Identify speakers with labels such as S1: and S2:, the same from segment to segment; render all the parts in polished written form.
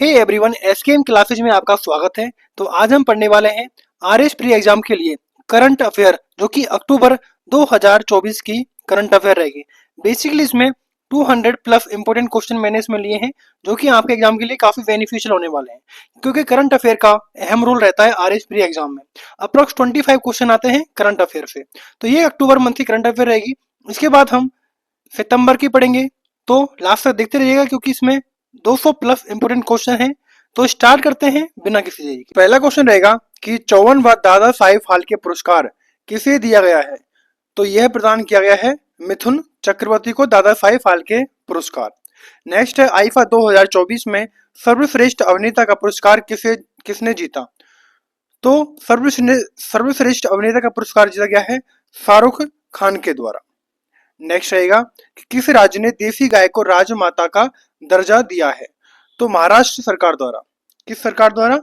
S1: Hey everyone, SKM classes में आपका स्वागत है। तो आज हम पढ़ने वाले हैं आरएस प्री एग्जाम के लिए करंट अफेयर, जो कि अक्टूबर 2024 की करंट अफेयर रहेगी। बेसिकली इसमें 200 प्लस इंपोर्टेंट क्वेश्चन मैंने इसमें लिए हैं, जो कि आपके एग्जाम के लिए काफी बेनिफिशियल होने वाले हैं, क्योंकि करंट अफेयर का अहम रोल रहता है आरएस प्री एग्जाम में। अप्रोक्स 25 क्वेश्चन आते हैं करंट अफेयर से। तो ये अक्टूबर मंथ की करंट अफेयर रहेगी। इसके बाद हम सितंबर की पढ़ेंगे, तो लास्ट तक देखते रहिएगा, क्योंकि इसमें 200 प्लस इंपोर्टेंट क्वेश्चन हैं। तो स्टार्ट करते हैं बिना किसी देरी के। पहला क्वेश्चन रहेगा कि 54वां दादा साहेब फाल्के पुरस्कार किसे दिया गया है। तो यह प्रदान किया गया है मिथुन चक्रवर्ती को दादा साहेब फाल्के पुरस्कार। नेक्स्ट है आईफा 2024 में सर्वश्रेष्ठ अभिनेता का पुरस्कार किसने जीता। तो सर्वश्रेष्ठ अभिनेता का पुरस्कार जीता गया है शाहरुख खान के द्वारा। नेक्स्ट रहेगा कि किस राज्य ने देसी गाय को राजमाता का दर्जा दिया है। तो महाराष्ट्र सरकार द्वारा। किस सरकार द्वारा?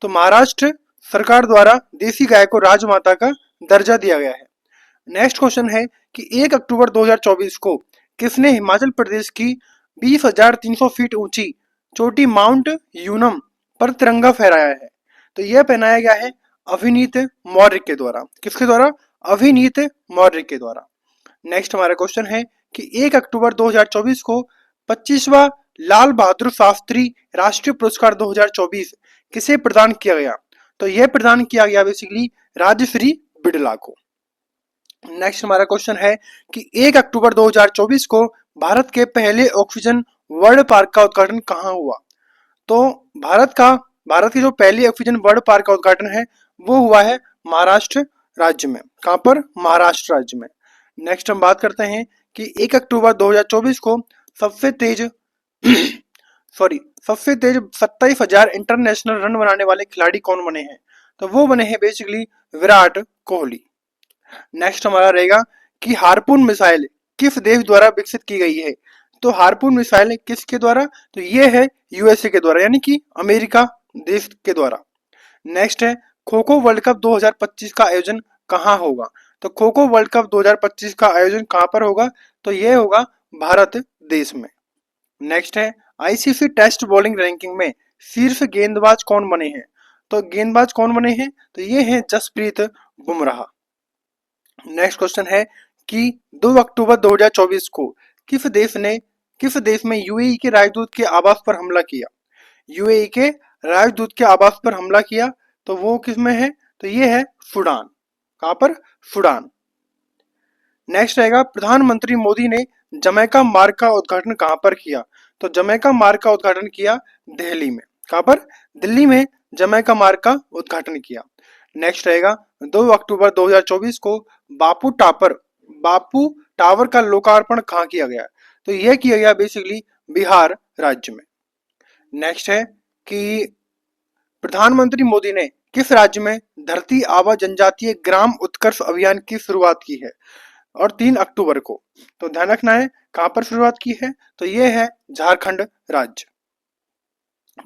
S1: तो महाराष्ट्र सरकार द्वारा देसी गाय को राजमाता का दर्जा दिया गया है। नेक्स्ट क्वेश्चन है कि 1 अक्टूबर 2024 को किसने हिमाचल प्रदेश की 20,300 फीट ऊंची चोटी माउंट यूनम पर तिरंगा फहराया है। तो यह पहनाया गया है अभिनीत मौर्य के द्वारा। किसके द्वारा? अभिनीत मौर्य के द्वारा। नेक्स्ट हमारा क्वेश्चन है कि 1 अक्टूबर 2024 को 25वां लाल बहादुर शास्त्री राष्ट्रीय पुरस्कार 2024 किसे प्रदान किया गया। तो यह प्रदान किया गया बेसिकली राजश्री बिड़ला को। नेक्स्ट हमारा क्वेश्चन है कि 1 अक्टूबर 2024 को भारत के पहले ऑक्सीजन वर्ल्ड पार्क का उद्घाटन कहाँ हुआ। तो भारत की जो पहली ऑक्सीजन वर्ल्ड पार्क का उद्घाटन है वो हुआ है महाराष्ट्र राज्य में। कहां पर? महाराष्ट्र राज्य में। नेक्स्ट हम बात करते हैं कि 1 अक्टूबर 2024 को सबसे तेज 27,000 इंटरनेशनल रन बनाने वाले खिलाड़ी कौन बने हैं। तो वो बने हैं बेसिकली विराट कोहली। नेक्स्ट हमारा रहेगा कि हार्पून मिसाइल किस देश द्वारा विकसित की गई है। तो हार्पून मिसाइल किसके द्वारा? तो ये है यूएसए के द्वारा, यानी कि अमेरिका देश के द्वारा। नेक्स्ट है खो खो वर्ल्ड कप 2025 का आयोजन कहाँ होगा। तो खो खो वर्ल्ड कप 2025 का आयोजन कहां पर होगा। तो यह होगा भारत देश में। नेक्स्ट है आईसीसी टेस्ट बॉलिंग रैंकिंग में शीर्ष गेंदबाज कौन बने हैं। तो गेंदबाज कौन बने हैं? तो ये हैं जसप्रीत बुमराह। नेक्स्ट क्वेश्चन है कि 2 अक्टूबर 2024 को किस देश में यूएई के राजदूत के आवास पर हमला किया। यूएई के राजदूत के आवास पर हमला किया, तो वो किस में है? तो ये है सूडान। कहां पर? सूडान। नेक्स्ट रहेगा प्रधानमंत्री मोदी ने जमैका मार्ग का उद्घाटन कहां पर किया। तो जमैका मार्ग का उद्घाटन किया दिल्ली में। कहां पर? दिल्ली में जमैका मार्ग का उद्घाटन किया। नेक्स्ट रहेगा 2 अक्टूबर 2024 को बापू टावर का लोकार्पण कहां किया गया। तो यह किया गया बेसिकली बिहार राज्य में। नेक्स्ट है कि प्रधानमंत्री मोदी ने किस राज्य में धरती आबा जनजातीय ग्राम उत्कर्ष अभियान की शुरुआत की है, और 3 अक्टूबर को। तो ध्यान रखना है कहां पर शुरुआत की है। तो यह है झारखंड राज्य।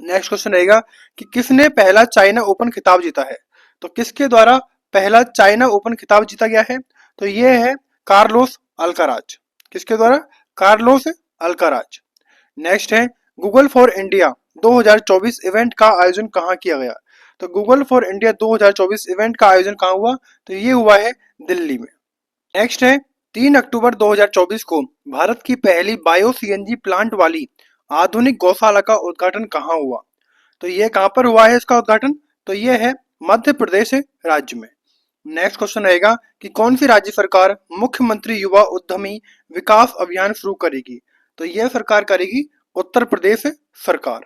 S1: नेक्स्ट क्वेश्चन रहेगा कि किसने पहला चाइना ओपन खिताब जीता है। तो किसके द्वारा पहला चाइना ओपन खिताब जीता गया है। तो यह है कार्लोस अल्काराज। किसके द्वारा? Carlos Alcaraz. नेक्स्ट है गूगल फॉर इंडिया 2024 इवेंट का आयोजन कहां किया गया। तो गूगल फॉर इंडिया 2024 इवेंट का आयोजन कहां हुआ। तो ये हुआ है दिल्ली में। नेक्स्ट है 3 अक्टूबर 2024 को भारत की पहली बायो सीएनजी प्लांट वाली आधुनिक गौशाला का उद्घाटन कहां हुआ। तो ये कहां पर हुआ है इसका उद्घाटन। तो ये है मध्य प्रदेश राज्य में। नेक्स्ट क्वेश्चन रहेगा कि कौन सी राज्य सरकार मुख्यमंत्री युवा उद्यमी विकास अभियान शुरू करेगी। तो यह सरकार करेगी उत्तर प्रदेश सरकार।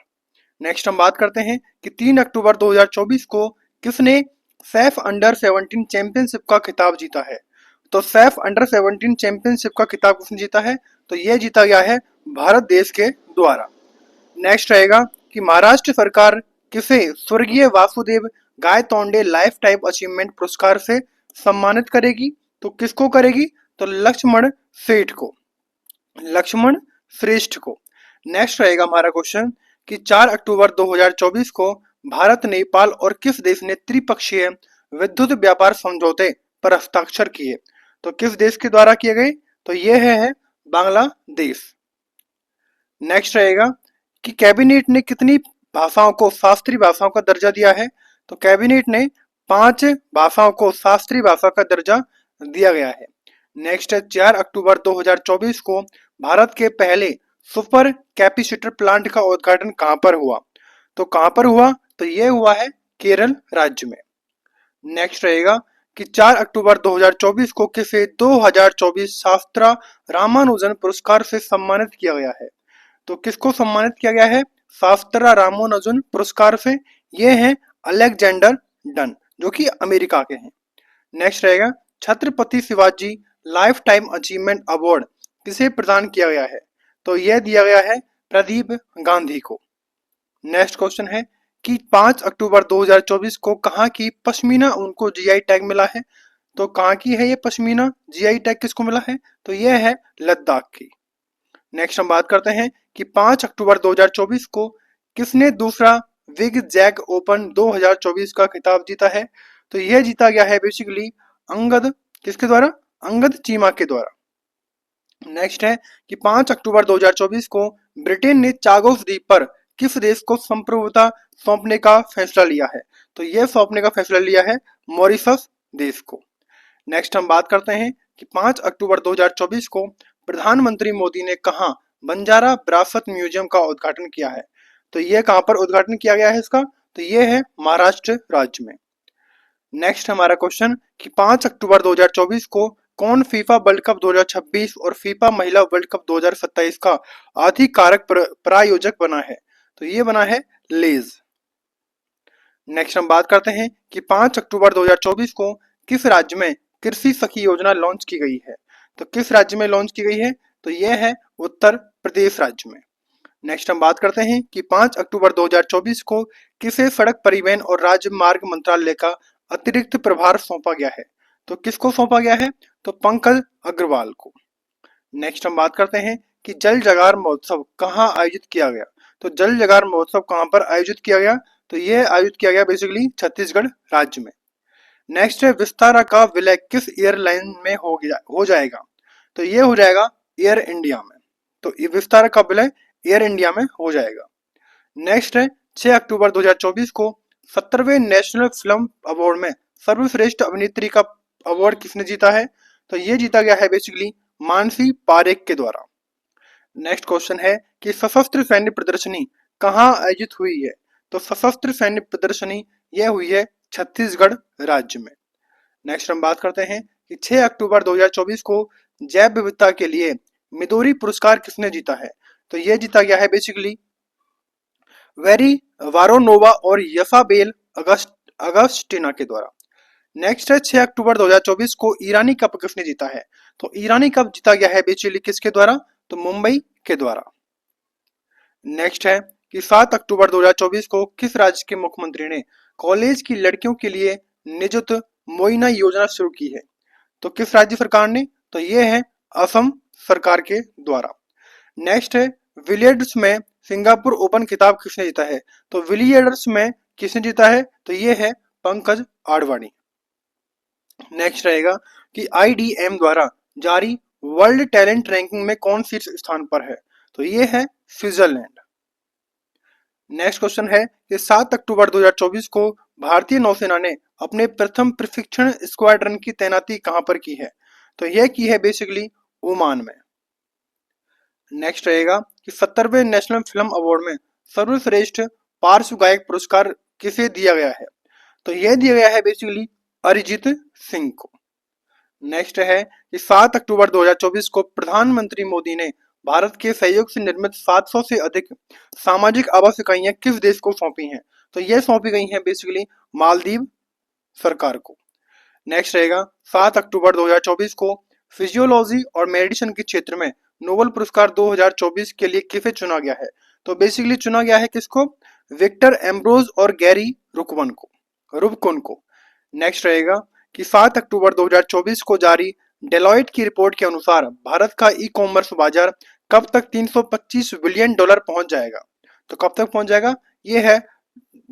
S1: नेक्स्ट हम बात करते हैं कि 3 अक्टूबर 2024 को किसने सैफ अंडर 17 चैंपियनशिप का खिताब जीता है। तो सैफ अंडर 17 चैंपियनशिप का खिताब किसने जीता है। तो यह जीता गया है भारत देश के द्वारा। नेक्स्ट रहेगा कि महाराष्ट्र सरकार किसे स्वर्गीय Vasudev Gaitonde life time achievement पुरस्कार से सम्मानित करेगी। तो किसको करेगी। तो लक्ष्मण श्रेष्ठ को। नेक्स्ट रहेगा हमारा क्वेश्चन कि 4 अक्टूबर 2024 को भारत, नेपाल और किस देश ने त्रिपक्षीय विद्युत व्यापार समझौते पर हस्ताक्षर किए। तो किस देश के द्वारा किए गए। तो यह है बांग्लादेश। नेक्स्ट रहेगा कि कैबिनेट ने कितनी भाषाओं को शास्त्रीय भाषाओं का दर्जा दिया है? तो कैबिनेट ने 5 भाषाओं को शास्त्रीय भाषा का दर्जा दिया गया है। नेक्स्ट है 4 अक्टूबर 2024 को भारत के पहले सुपर कैपेसिटर प्लांट का उद्घाटन कहां पर हुआ? तो कहां पर हुआ? तो ये हुआ है केरल राज्य में। नेक्स्ट रहेगा कि 4 अक्टूबर 2024 को किसे 2024 शास्त्रा रामानुजन पुरस्कार से सम्मानित किया गया है? तो किसको सम्मानित किया गया है शास्त्रा रामानुजन पुरस्कार से? ये हैं अलेक्जेंडर डन, जो कि अमेरिका के हैं। नेक्स्ट रहेगा Chhatrapati Shivaji life time achievement award किसे प्रदान किया गया है? तो यह दिया गया है प्रदीप गांधी को। नेक्स्ट क्वेश्चन है कि 5 अक्टूबर 2024 को कहाँ की पश्मीना ऊन को जीआई टैग मिला है? तो कहाँ की है ये पश्मीना? जीआई टैग किसको मिला है? तो यह है लद्दाख की। नेक्स्ट हम बात करते हैं कि 5 अक्टूबर 2024 को किसने दूसरा विग जैक ओपन 2024 का खिताब जीता है? तो यह जीता गया है बेसिकली अंगद, किसके द्वारा? अंगद चीमा के द्वारा। नेक्स्ट है कि 5 अक्टूबर 2024 को ब्रिटेन ने चागोस द्वीप पर किस देश को संप्रभुता सौंपने का फैसला लिया है? तो यह सौंपने का फैसला लिया है मॉरिशस देश को। नेक्स्ट हम बात करते हैं कि 5 अक्टूबर 2024 को प्रधानमंत्री मोदी ने कहां बंजारा विरासत म्यूजियम का उद्घाटन किया है? तो यह कहां पर उद्घाटन किया गया है इसका? तो यह है महाराष्ट्र राज्य में। नेक्स्ट हमारा क्वेश्चन कि 5 अक्टूबर 2024 को कौन फीफा वर्ल्ड कप 2026 और फीफा महिला वर्ल्ड कप 2027 का आधिकारिक प्रायोजक बना है? तो ये बना है लेज। नेक्स्ट हम बात करते हैं कि 5 अक्टूबर 2024 को किस राज्य में कृषि सखी योजना लॉन्च की गई है? तो किस राज्य में लॉन्च की गई है? तो यह है उत्तर प्रदेश राज्य में। नेक्स्ट हम बात करते हैं कि 5 अक्टूबर 2024 को किसे सड़क परिवहन और राजमार्ग मंत्रालय का अतिरिक्त प्रभार सौंपा गया है? तो किसको सौंपा गया है? तो पंकज अग्रवाल को। नेक्स्ट हम बात करते हैं कि जल जगार महोत्सव कहाँ आयोजित किया गया? तो जल जगार महोत्सव कहाँ पर आयोजित किया गया? तो यह आयोजित किया गया बेसिकली छत्तीसगढ़ राज्य में। नेक्स्ट है विस्तारा का विलय किस एयरलाइन में हो जाएगा? तो ये हो जाएगा एयर इंडिया में। तो विस्तारा का विलय एयर इंडिया में हो जाएगा। नेक्स्ट है 6 अक्टूबर 2024 को 70वें नेशनल फिल्म अवार्ड में सर्वश्रेष्ठ अभिनेत्री का अवार्ड किसने जीता है? तो ये जीता गया है बेसिकली मानसी पारेख के द्वारा। नेक्स्ट क्वेश्चन है कि सशस्त्र सैन्य प्रदर्शनी कहाँ आयोजित हुई है? तो सशस्त्र सैन्य प्रदर्शनी यह हुई है छत्तीसगढ़ राज्य में। नेक्स्ट हम बात करते हैं कि 6 अक्टूबर 2024 को जैव विविधता के लिए मिदोरी पुरस्कार किसने जीता है? तो यह जीता गया है बेसिकली वेरी वारोनोवा और यसाबेल अगस्टिना के द्वारा। नेक्स्ट है 6 अक्टूबर 2024 को ईरानी कप किसने जीता है? तो ईरानी कप जीता गया है बेसिकली किसके द्वारा? तो मुंबई के द्वारा। नेक्स्ट है कि 7 अक्टूबर 2024 को किस राज्य के मुख्यमंत्री ने कॉलेज की लड़कियों के लिए निजुत मोइना योजना शुरू की है? तो किस राज्य सरकार ने? तो ये है असम सरकार के द्वारा। नेक्स्ट है विलियर्ड्स में सिंगापुर ओपन खिताब किसने जीता है? तो विलियर्ड्स में किसने जीता है? तो ये है पंकज आडवाणी। नेक्स्ट रहेगा कि आईडीएम द्वारा जारी वर्ल्ड टैलेंट रैंकिंग में कौन शीर्ष स्थान पर है? तो ये है स्विट्जरलैंड। नेक्स्ट क्वेश्चन है कि 7 अक्टूबर 2024 को भारतीय नौसेना ने अपने प्रथम प्रशिक्षण स्क्वाड्रन की तैनाती कहां पर की है? तो यह की है बेसिकली ओमान में। नेक्स्ट रहेगा कि 70वें नेशनल फिल्म अवार्ड में सर्वश्रेष्ठ पार्श्व गायक पुरस्कार किसे दिया गया है? तो यह दिया गया है बेसिकली अरिजीत सिंह को। नेक्स्ट है कि 7 अक्टूबर 2024 को प्रधानमंत्री मोदी ने भारत के सहयोग से निर्मित 700 से अधिक सामाजिक आवास इकाइयां किस देश को सौंपी हैं? तो यह सौंपी गई हैं बेसिकली मालदीव सरकार को। नेक्स्ट रहेगा 7 अक्टूबर 2024 को फिजियोलॉजी और मेडिसिन के क्षेत्र में नोबेल पुरस्कार 2024 के लिए किसे चुना गया है? तो बेसिकली चुना गया है किसको? विक्टर एम्ब्रोज और गैरी रुबकुन को। नेक्स्ट रहेगा कि 7 अक्टूबर 2024 को जारी डेलॉइट की रिपोर्ट के अनुसार भारत का ई कॉमर्स बाजार कब तक 325 बिलियन डॉलर पहुंच जाएगा? तो कब तक पहुंच जाएगा? ये है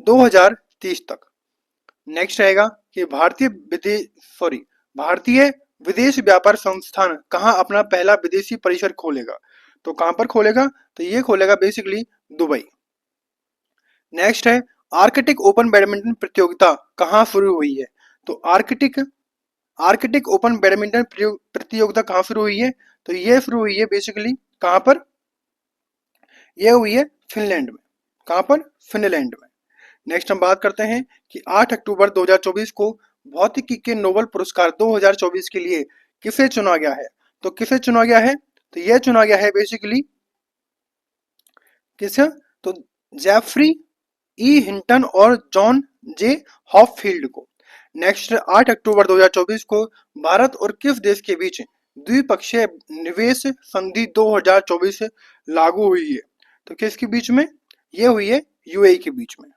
S1: 2030 तक। नेक्स्ट रहेगा कि भारतीय विदेश व्यापार संस्थान कहां अपना पहला विदेशी परिसर खोलेगा? तो कहां पर खोलेगा? तो ये खोलेगा बेसिकली दुबई। नेक्स्ट है आर्कटिक ओपन बैडमिंटन प्रतियोगिता कहाँ शुरू हुई है? तो आर्कटिक आर्कटिक ओपन बैडमिंटन प्रतियोगिता कहाँ शुरू हुई है? तो ये शुरू हुई है बेसिकली कहाँ पर? ये हुई है फिनलैंड में। कहाँ पर? फिनलैंड में। नेक्स्ट हम बात करते हैं कि 8 अक्टूबर 2024 को भौतिकी के नोबेल पुरस्कार 2024 के लिए किसे चुना गया है? तो किसे चुना गया है? तो यह चुना गया है बेसिकली किसे? तो जेफरी ई हिंटन और जॉन जे हॉपफील्ड को। नेक्स्ट 8 अक्टूबर 2024 को भारत और किस देश के बीच द्विपक्षीय निवेश संधि 2024 लागू हुई है? तो किसके बीच में? ये हुई है यूएई के बीच में।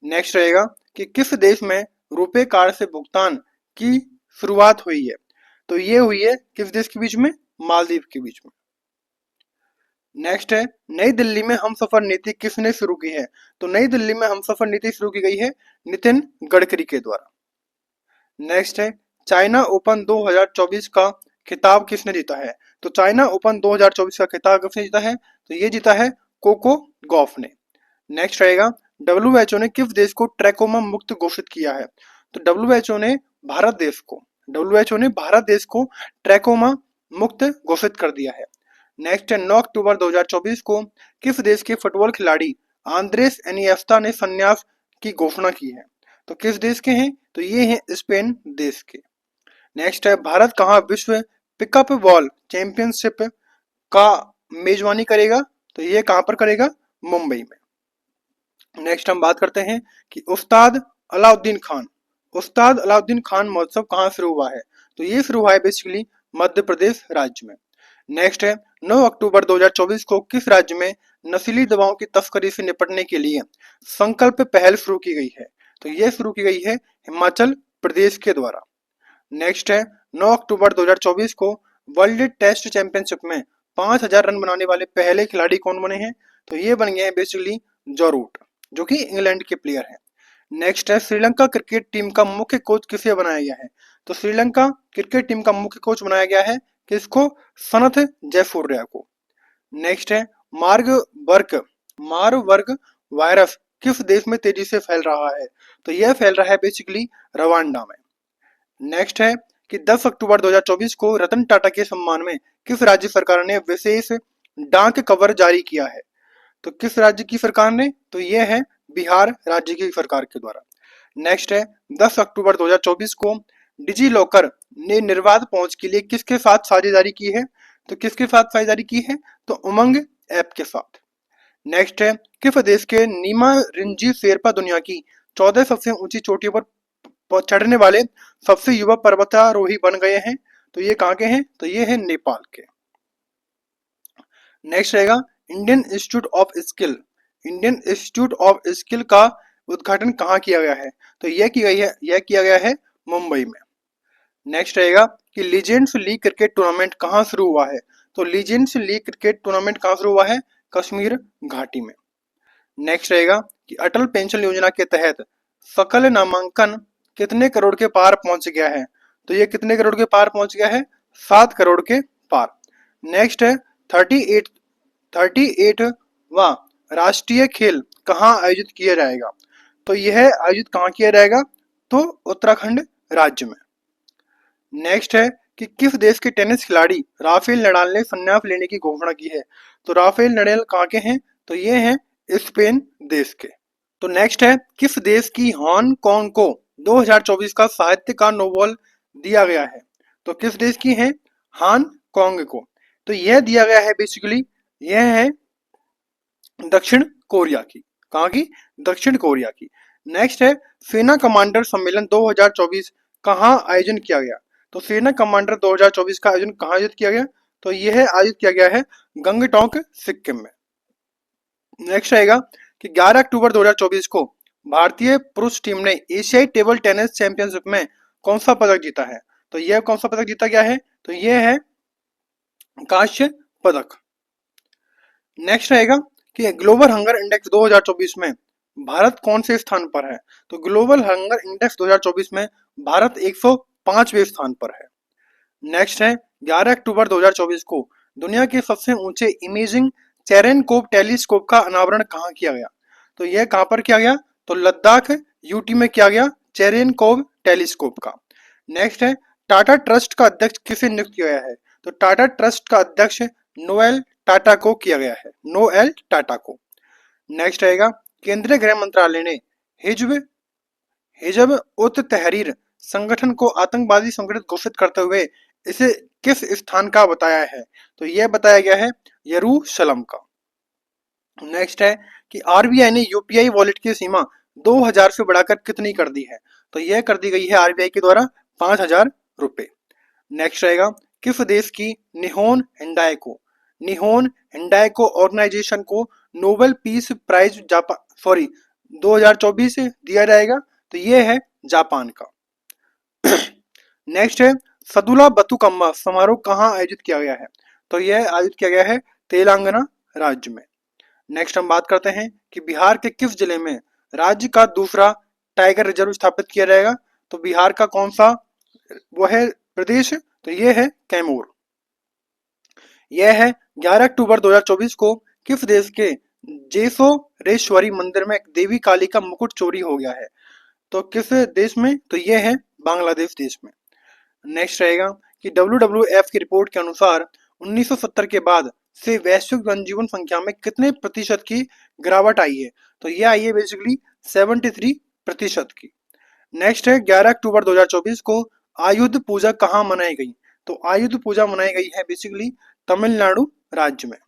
S1: नेक्स्ट रहेगा कि किस देश में रुपे कार्ड से भुगतान की शुरुआत हुई है? तो ये हुई है किस देश के बीच में? मालदीव के बीच में। नेक्स्ट है नई दिल्ली में हमसफर नीति किसने शुरू की है? तो नई दिल्ली में हमसफर नीति शुरू की गई है नितिन गडकरी के द्वारा। नेक्स्ट है चाइना ओपन 2024 का खिताब किसने जीता है? तो चाइना ओपन 2024 का खिताब किसने जीता है? तो ये जीता है कोको गॉफ ने। नेक्स्ट रहेगा डब्ल्यूएचओ ने किस देश को ट्रैकोमा मुक्त घोषित किया है? तो डब्ल्यूएचओ ने भारत देश को ट्रैकोमा मुक्त घोषित कर दिया है। नेक्स्ट है 9 अक्टूबर 2024 को किस देश के फुटबॉल खिलाड़ी आंद्रेस एनिएस्टा ने संन्यास की घोषणा की है? तो किस देश के हैं? तो ये हैं स्पेन देश के। नेक्स्ट है भारत कहाँ विश्व पिकअप बॉल चैंपियनशिप का मेजबानी करेगा? तो ये कहां पर करेगा? मुंबई में। नेक्स्ट हम बात करते हैं कि उस्ताद अलाउद्दीन खान महोत्सव कहाँ शुरू हुआ है? तो ये शुरू हुआ है बेसिकली मध्य प्रदेश राज्य में। नेक्स्ट है 9 अक्टूबर 2024 को किस राज्य में नशीली दवाओं की तस्करी से निपटने के लिए संकल्प पहल शुरू की गई है? तो ये शुरू की गई है हिमाचल प्रदेश के द्वारा। नेक्स्ट है 9 अक्टूबर 2024 को वर्ल्ड टेस्ट चैंपियनशिप में 5000 रन बनाने वाले पहले खिलाड़ी कौन बने हैं? तो ये बन गए हैं बेसिकली जो रूट, जो कि इंग्लैंड के प्लेयर हैं। नेक्स्ट है श्रीलंका क्रिकेट टीम का मुख्य कोच किसे बनाया गया है? तो श्रीलंका क्रिकेट टीम का मुख्य कोच बनाया गया है किसको? सनथ जयसूर्या को। नेक्स्ट है मारबर्ग वायरस किस देश में तेजी से फैल रहा है? तो यह फैल रहा है बेसिकली रवांडा में। नेक्स्ट है कि 10 अक्टूबर 2024 को रतन टाटा के सम्मान में किस राज्य सरकार ने विशेष डाक कवर जारी किया है? तो किस राज्य की सरकार ने? तो यह है बिहार राज्य की सरकार के द्वारा। नेक्स्ट है 10 अक्टूबर 2024 को डिजी लॉकर ने निर्बाध पहुंच के लिए किसके साथ साझेदारी की है? तो किसके साथ साझेदारी की है? तो उमंग ऐप के साथ। नेक्स्ट है किस देश के नीमा रिंजी शेरपा दुनिया की 14 सबसे ऊंची चोटियों पर चढ़ने वाले सबसे युवा पर्वतारोही बन गए हैं? तो ये कहाँ के हैं? तो ये है नेपाल के। नेक्स्ट रहेगा इंडियन इंस्टीट्यूट ऑफ स्किल का उद्घाटन कहाँ किया गया है? तो यह किया गया है मुंबई में। नेक्स्ट रहेगा कि लीजेंड्स लीग क्रिकेट टूर्नामेंट कहाँ शुरू हुआ है? तो लीजेंड्स लीग क्रिकेट टूर्नामेंट कहाँ शुरू हुआ है? कश्मीर घाटी में। नेक्स्ट रहेगा कि अटल पेंशन योजना के तहत सकल नामांकन कितने करोड़ के पार पहुंच गया है? तो ये कितने करोड़ के पार पहुंच गया है? 7 करोड़ के पार। नेक्स्ट है 38वां राष्ट्रीय खेल कहाँ आयोजित किया जाएगा? तो यह आयोजित कहाँ किया जाएगा? तो उत्तराखंड राज्य में। नेक्स्ट है कि किस देश के टेनिस खिलाड़ी राफेल नडाल ने संन्यास लेने की घोषणा की है? तो राफेल नडाल कहाँ के हैं? तो ये हैं स्पेन देश के। तो नेक्स्ट है किस देश की हांगकांग को 2024 का साहित्य का नोबेल दिया गया है? तो किस देश की है हांगकांग को? तो यह दिया गया है बेसिकली यह है दक्षिण कोरिया की। कहाँ की? दक्षिण कोरिया की। नेक्स्ट है सेना कमांडर सम्मेलन 2024 कहाँ आयोजन किया गया? तो सेना कमांडर 2024 का आयोजन कहाँ आयोजित किया गया? तो यह आयोजित किया गया है गंगटोक सिक्किम में। नेक्स्ट रहेगा कि 11 अक्टूबर 2024 को भारतीय पुरुष टीम ने एशियाई टेबल टेनिस चैंपियनशिप में कौन सा पदक जीता है? तो यह कौन सा पदक जीता गया है? तो यह है कांस्य पदक। नेक्स्ट रहेगा कि ग्लोबल हंगर इंडेक्स 2024 में भारत कौन से स्थान पर है? तो ग्लोबल हंगर इंडेक्स 2024 में भारत 105वें स्थान पर है। नेक्स्ट है 11 अक्टूबर 2024 को दुनिया के सबसे ऊंचे इमेजिंग चेरेनकोव टेलीस्कोप का अनावरण कहाँ किया गया? तो यह कहां पर किया गया, तो लद्दाख यूटी में किया गया, चेरेनकोव टेलीस्कोप का। नेक्स्ट है टाटा ट्रस्ट का अध्यक्ष किसे नियुक्त किया गया है, तो टाटा ट्रस्ट का अध्यक्ष नोएल टाटा को किया गया है, नोएल टाटा को। नेक्स्ट रहेगा केंद्रीय गृह मंत्रालय ने हिजब हिजब उत तहरीर संगठन को आतंकवादी संगठन घोषित करते हुए इसे किस स्थान का बताया है, तो यह बताया गया है यरूशलम का। नेक्स्ट है कि आरबीआई ने यूपीआई वॉलेट की सीमा 2000 से बढ़ाकर कितनी कर दी है, तो यह कर दी गई है आरबीआई के द्वारा 5000 रुपए। नेक्स्ट रहेगा किस देश की निहोन हिंडाइको ऑर्गेनाइजेशन को नोबेल पीस प्राइज 2024 दिया जाएगा, तो यह है जापान का। नेक्स्ट है सदुला बतुकम्मा समारोह कहाँ आयोजित किया गया है, तो यह आयोजित किया गया है तेलंगाना राज्य में। नेक्स्ट हम बात करते हैं कि बिहार के किस जिले में राज्य का दूसरा टाइगर रिजर्व स्थापित किया जाएगा, तो बिहार का कौन सा वो है प्रदेश, तो यह है कैमूर। यह है 11 अक्टूबर 2024 को किस देश के जेसोरेश्वरी मंदिर में देवी काली का मुकुट चोरी हो गया है, तो किस देश में, तो यह है बांग्लादेश देश में। नेक्स्ट रहेगा कि WWF की रिपोर्ट के अनुसार 1970 के बाद से वैश्विक जनजीवन संख्या में कितने प्रतिशत की गिरावट आई है, तो यह आई है बेसिकली 73% की। नेक्स्ट है 11 अक्टूबर 2024 को आयुध पूजा कहाँ मनाई गई, तो आयुध पूजा मनाई गई है बेसिकली तमिलनाडु राज्य में।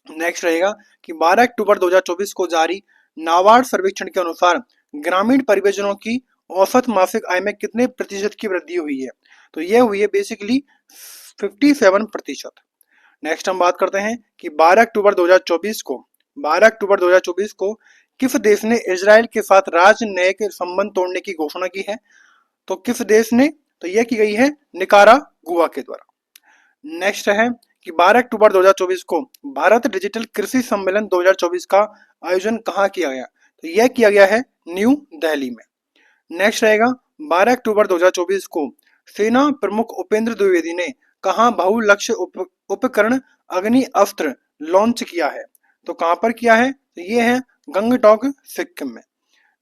S1: नेक्स्ट रहेगा कि 12 अक्टूबर 2024 को जारी नाबार्ड सर्वेक्षण के अनुसार ग्रामीण परियोजनाओं की औसत मासिक आय में कितने प्रतिशत की वृद्धि हुई है, तो यह हुई है बेसिकली 57%। नेक्स्ट हम बात करते हैं कि 12 अक्टूबर 2024 को किस देश ने इजराइल के साथ राजनयिक संबंध तोड़ने की घोषणा की है, तो किस देश ने, तो यह की गई है निकारागुआ के द्वारा। नेक्स्ट है कि 12 अक्टूबर 2024 को भारत डिजिटल कृषि सम्मेलन 2024 का आयोजन कहाँ किया गया, तो यह किया गया है न्यू दिल्ली में। नेक्स्ट रहेगा 12 अक्टूबर 2024 को सेना प्रमुख उपेंद्र द्विवेदी ने कहाँ बहुलक्ष्य उपकरण अग्नि अस्त्र लॉन्च किया है, तो कहां पर किया है, तो यह है गंगटोक सिक्किम में।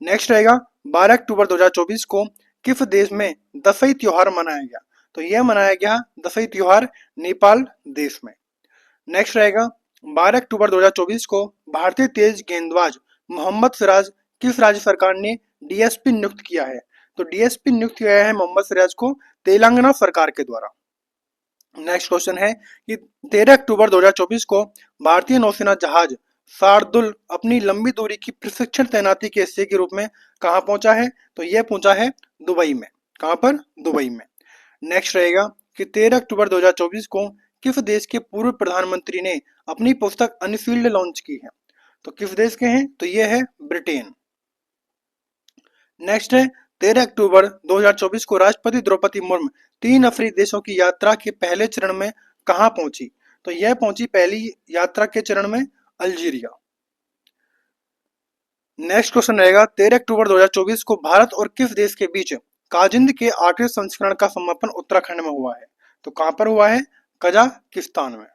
S1: नेक्स्ट रहेगा 12 अक्टूबर 2024 को किस देश में दशई त्योहार मनाया गया, तो यह मनाया गया दशई त्योहार नेपाल देश में। नेक्स्ट रहेगा 12 अक्टूबर 2024 को भारतीय तेज गेंदबाज मोहम्मद सिराज किस राज्य सरकार ने डीएसपी नियुक्त किया है, तो डीएसपी नियुक्त किया है मोहम्मद सिराज को तेलंगाना सरकार के द्वारा। नेक्स्ट क्वेश्चन है कि 13 अक्टूबर 2024 को भारतीय नौसेना जहाज शार्दुल अपनी लंबी दूरी की प्रशिक्षण तैनाती के हिस्से के रूप में कहां पहुंचा है, तो यह पहुंचा है दुबई में। कहां पर, दुबई में। नेक्स्ट रहेगा कि 13 अक्टूबर 2024 को किस देश के पूर्व प्रधानमंत्री ने अपनी पुस्तक अनफील्ड लॉन्च की है, तो किस देश के हैं, तो यह है ब्रिटेन। नेक्स्ट है 13 अक्टूबर 2024 को राष्ट्रपति द्रौपदी मुर्मू 3 अफ्रीकी देशों की यात्रा के पहले चरण में कहां पहुंची, तो यह पहुंची पहली यात्रा के चरण में अल्जीरिया। नेक्स्ट क्वेश्चन रहेगा 13 अक्टूबर 2024 को भारत और किस देश के बीच काजिंद के 8वें संस्करण का समापन उत्तराखंड में हुआ है, तो कहां पर हुआ है, कजाकिस्तान में।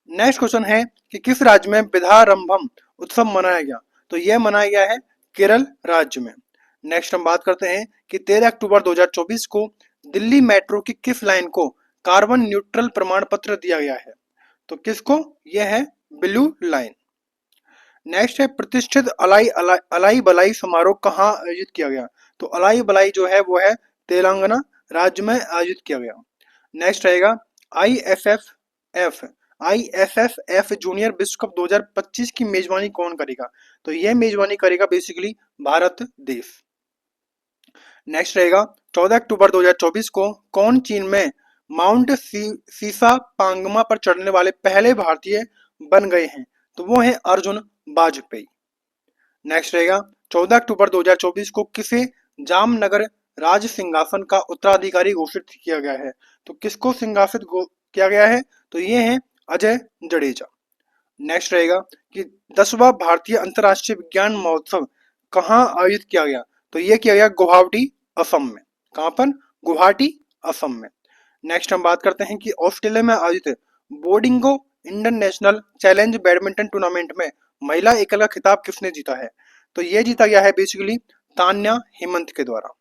S1: नेक्स्ट क्वेश्चन है कि किस राज्य में विधारंभम उत्सव मनाया गया, तो यह मनाया गया है केरल राज्य में। नेक्स्ट हम बात करते हैं कि 13 अक्टूबर 2024 को दिल्ली मेट्रो की किस लाइन को कार्बन न्यूट्रल प्रमाण पत्र दिया गया है, तो किसको, यह है ब्लू लाइन। नेक्स्ट है प्रतिष्ठित अलाई बलाई समारोह कहाँ आयोजित किया गया, तो अलाई बलाई जो है वो है तेलंगाना राज्य में आयोजित किया गया। नेक्स्ट रहेगा आईएसएसएफ जूनियर विश्व कप 2025 की मेजबानी कौन करेगा, तो यह मेजबानी करेगा बेसिकली भारत देश। नेक्स्ट रहेगा 14 अक्टूबर 2024 को कौन चीन में माउंट सीसा पांगमा पर चढ़ने वाले पहले भारतीय बन गए हैं, तो वो है अर्जुन वाजपेयी। नेक्स्ट रहेगा 14 अक्टूबर 2024 को किसे जामनगर राज सिंहासन का उत्तराधिकारी घोषित किया गया है, तो किसको सिंहासित किया गया है, तो ये है अजय जडेजा। नेक्स्ट रहेगा कि 10वां भारतीय अंतर्राष्ट्रीय विज्ञान महोत्सव कहाँ आयोजित किया गया, तो यह किया गया गुवाहाटी असम में। कहां पर, गुवाहाटी असम में। नेक्स्ट हम बात करते हैं कि ऑस्ट्रेलिया में आयोजित बोर्डिंगो इंटरनेशनल चैलेंज बैडमिंटन टूर्नामेंट में महिला एकल का खिताब किसने जीता है? तो ये जीता गया है बेसिकली तान्या हेमंत के द्वारा।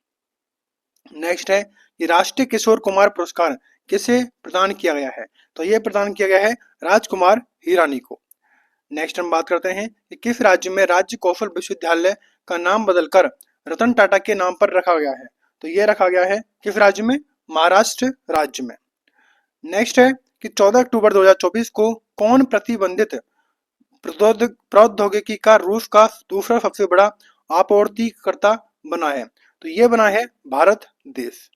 S1: नेक्स्ट है कि राष्ट्रीय किशोर कुमार पुरस्कार किसे प्रदान किया गया है? तो ये प्रदान किया गया है राजकुमार हिरानी को। नेक्स्ट हम बात करते हैं कि किस राज्य में राज्य कौशल विश्वविद्यालय का नाम बदलकर रतन टाटा के नाम पर रखा गया है? तो ये रखा गया है किस राज्य में? महाराष्ट्र राज्य में। नेक्स्ट है कि 14 अक्टूबर 2024 को कौन प्रतिबंधित प्रौद्योगिकी का रूस का दूसरा सबसे बड़ा आपूर्तिकर्ता बना है? तो ये बना है भारत देश।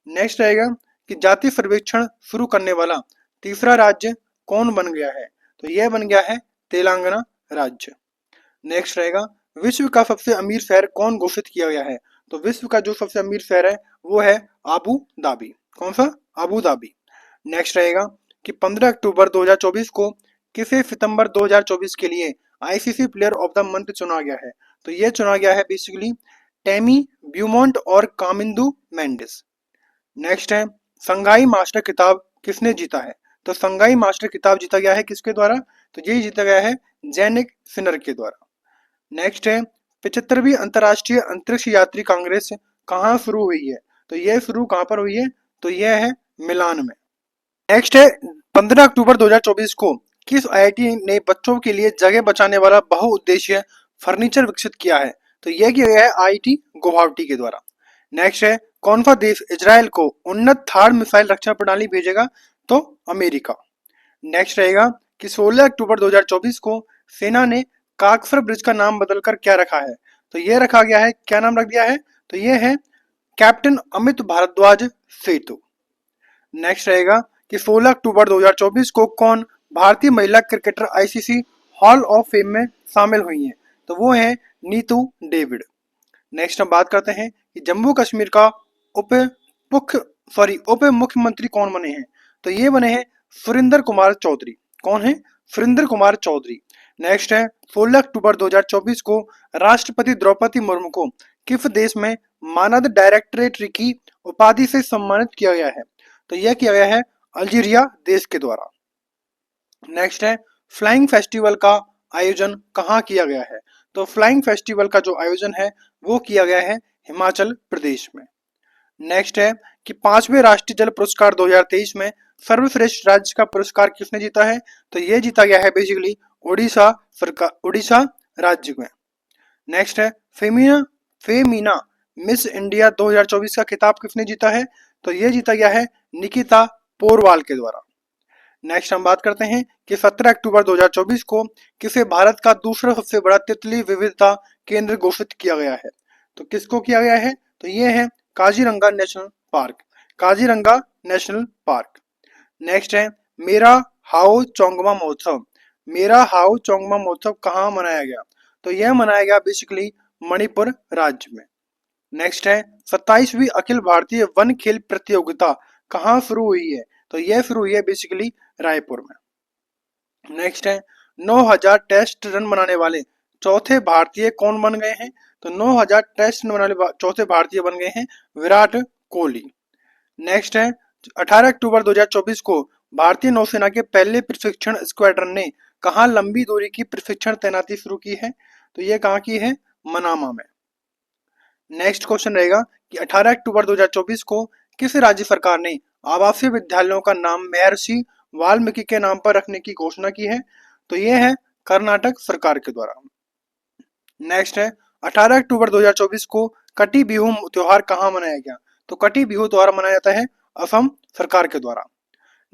S1: नेक्स्ट रहेगा कि जाति सर्वेक्षण शुरू करने वाला तीसरा राज्य कौन बन गया है? तो यह बन गया है तेलंगाना राज्य। नेक्स्ट रहेगा विश्व का सबसे अमीर शहर कौन घोषित किया गया है? तो विश्व का जो सबसे अमीर शहर है वो है आबू धाबी। कौन सा? Abu Dhabi. नेक्स्ट रहेगा कि 15 अक्टूबर 2024 को किसे सितंबर 2024 के लिए ICC player of the month चुना गया है? तो ये चुना गया है बेसिकली टेमी ब्यूमोंट और कामिंदू मेंडिस। नेक्स्ट है संघाई मास्टर खिताब किसने जीता है? तो संघाई मास्टर खिताब जीता गया है किसके द्वारा? तो ये जीता गया है जैनिक सिनर के द्वारा। नेक्स्ट है 75वीं अंतर्राष्ट्रीय अंतरिक्ष यात्री कांग्रेस कहाँ शुरू हुई है? तो यह शुरू कहाँ पर हुई है? तो यह है मिलान में। नेक्स्ट है 15 अक्टूबर 2024 को किस आईआईटी ने बच्चों के लिए जगह बचाने वाला बहुउद्देशीय फर्नीचर विकसित किया है? तो यह किया गया है आईआईटी गुवाहाटी के द्वारा। नेक्स्ट है कौन सा देश इजराइल को उन्नत थार्ड मिसाइल रक्षा प्रणाली भेजेगा? तो अमेरिका। नेक्स्ट रहेगा कि 16 अक्टूबर 2024 को सेना ने कागफर ब्रिज का नाम बदलकर क्या रखा है? तो यह रखा गया है, क्या नाम रख दिया है? तो यह है कैप्टन अमित भारद्वाज सेतु। नेक्स्ट रहेगा कि 16 अक्टूबर 2024 को कौन भारतीय महिला cricketer ICC hall of fame में शामिल हुई हैं? तो वो है नीतू डेविड। नेक्स्ट हम बात करते हैं कि जम्मू कश्मीर का उप मुख्यमंत्री कौन बने हैं? तो ये बने हैं सुरेंद्र कुमार चौधरी। कौन है? सुरेंद्र कुमार चौधरी। नेक्स्ट है 16 अक्टूबर 2024 को राष्ट्रपति द्रौपदी मुर्मू को किस देश में मानद डायरेक्टरेट की उपाधि से सम्मानित किया गया है? तो यह किया गया है अल्जीरिया देश के द्वारा। नेक्स्ट है फ्लाइंग फेस्टिवल का आयोजन कहाँ किया गया है? तो फ्लाइंग फेस्टिवल का जो आयोजन है वो किया गया है हिमाचल प्रदेश में। नेक्स्ट है कि 5वें राष्ट्रीय जल पुरस्कार 2023 में सर्वश्रेष्ठ राज्य का पुरस्कार किसने जीता है? तो ये जीता गया है बेसिकली उड़ीसा सरकार, उड़ीसा राज्य में। नेक्स्ट है फेमिना मिस इंडिया 2024 का खिताब किसने जीता है? तो ये जीता गया है निकिता पोरवाल के द्वारा। नेक्स्ट हम बात करते हैं कि 17 अक्टूबर 2024 को किसे भारत का दूसरा सबसे बड़ा तितली विविधता केंद्र घोषित किया गया है? तो किसको किया गया है? तो ये है Kaziranga national park. Kaziranga national park. Next है मेरा हाओ चोंगमा महोत्सव। मेरा हाओ चोंगमा महोत्सव कहाँ मनाया गया? तो यह मनाया गया बेसिकली मणिपुर राज्य में। नेक्स्ट है 27वीं अखिल भारतीय वन खेल प्रतियोगिता कहाँ शुरू हुई है? तो यह शुरू हुई है बेसिकली रायपुर में। नेक्स्ट है 9000 टेस्ट रन बनाने वाले चौथे भारतीय कौन बन गए हैं? तो 9000 टेस्ट रन बनाने वाले चौथे भारतीय बन गए हैं विराट कोहली। नेक्स्ट है 18 अक्टूबर 2024 को भारतीय नौसेना के पहले प्रशिक्षण स्क्वाड्रन ने कहाँ लंबी दूरी की प्रशिक्षण तैनाती शुरू की है? तो यह कहाँ की है? मनामा में। नेक्स्ट क्वेश्चन रहेगा कि 18 अक्टूबर 2024 को किस राज्य सरकार ने आवासीय विद्यालयों का नाम महर्षि वाल्मीकि के नाम पर रखने की घोषणा की है? तो यह है कर्नाटक सरकार के द्वारा। नेक्स्ट है 18 अक्टूबर 2024 को कटी बिहू त्योहार कहाँ मनाया गया? तो कटी बिहू त्योहार मनाया जाता है असम सरकार के द्वारा।